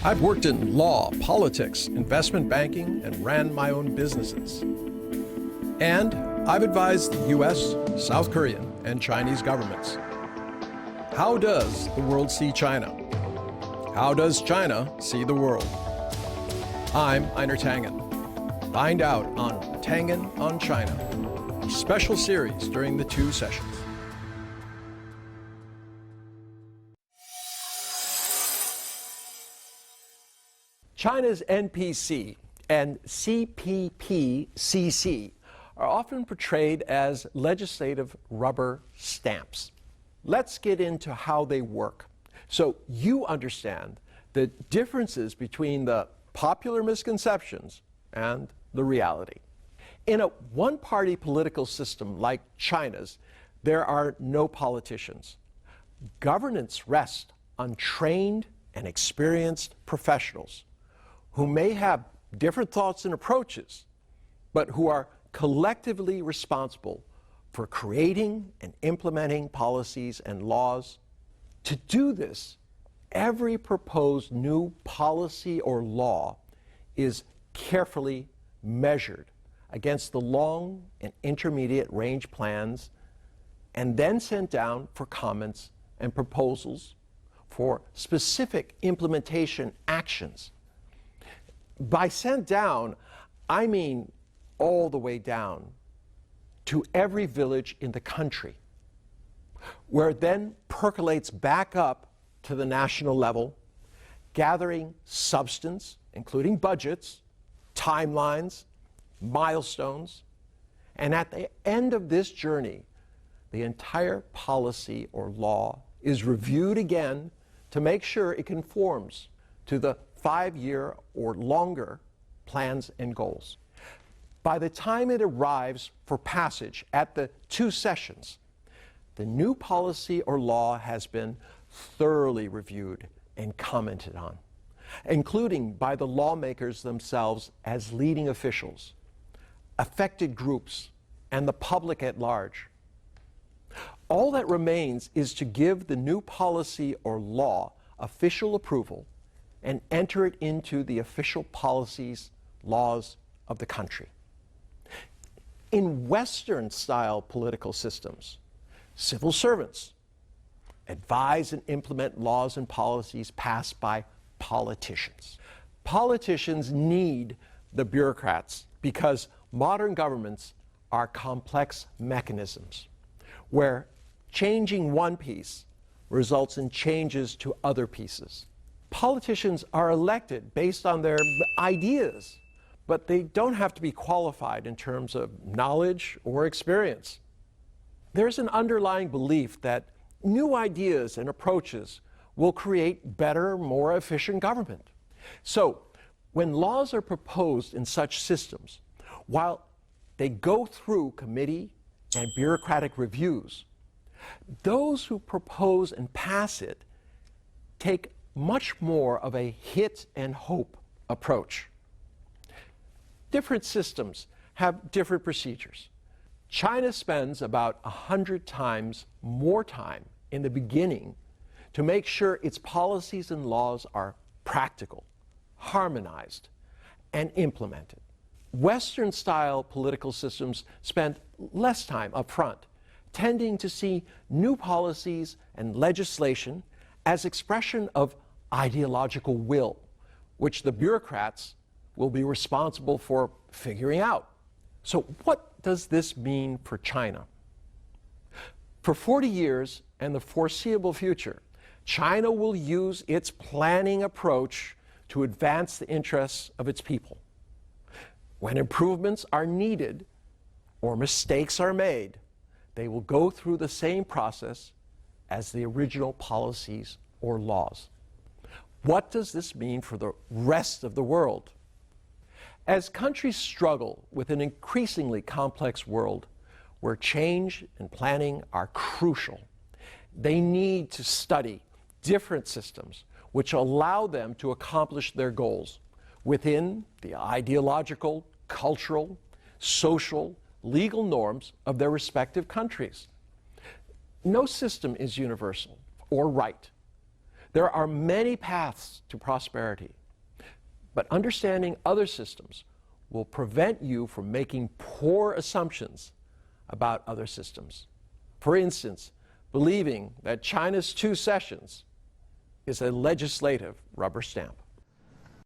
I've worked in law, politics, investment banking, and ran my own businesses. And I've advised the US, South Korean, and Chinese governments. How does the world see China? How does China see the world? I'm Einar Tangen. Find out on Tangen on China, a special series during the 2 sessions. China's NPC and CPPCC are often portrayed as legislative rubber stamps. Let's get into how they work so you understand the differences between the popular misconceptions and the reality. In a one-party political system like China's, there are no politicians. Governance rests on trained and experienced professionals who may have different thoughts and approaches, but who are collectively responsible for creating and implementing policies and laws. To do this, every proposed new policy or law is carefully measured against the long and intermediate range plans and then sent down for comments and proposals for specific implementation actions. By sent down, I mean all the way down to every village in the country, where it then percolates back up to the national level, gathering substance, including budgets, timelines, milestones, and at the end of this journey, the entire policy or law is reviewed again to make sure it conforms to the 5-year or longer plans and goals. By the time it arrives for passage at the 2 sessions, the new policy or law has been thoroughly reviewed and commented on, including by the lawmakers themselves as leading officials, affected groups, and the public at large. All that remains is to give the new policy or law official approval and enter it into the official policies, laws of the country. In Western-style political systems, civil servants advise and implement laws and policies passed by politicians. Politicians need the bureaucrats because modern governments are complex mechanisms where changing one piece results in changes to other pieces. Politicians are elected based on their ideas, but they don't have to be qualified in terms of knowledge or experience. There's an underlying belief that new ideas and approaches will create better, more efficient government. So, when laws are proposed in such systems, while they go through committee and bureaucratic reviews, those who propose and pass it take much more of a hit and hope approach. Different systems have different procedures. China spends about 100 times more time in the beginning to make sure its policies and laws are practical, harmonized, and implemented. Western-style political systems spend less time up front, tending to see new policies and legislation as expression of ideological will, which the bureaucrats will be responsible for figuring out. So what does this mean for China? For 40 years and the foreseeable future, China will use its planning approach to advance the interests of its people. When improvements are needed or mistakes are made, they will go through the same process as the original policies or laws. What does this mean for the rest of the world? As countries struggle with an increasingly complex world where change and planning are crucial, they need to study different systems which allow them to accomplish their goals within the ideological, cultural, social, legal norms of their respective countries. No system is universal or right. There are many paths to prosperity, but understanding other systems will prevent you from making poor assumptions about other systems. For instance, believing that China's 2 sessions is a legislative rubber stamp.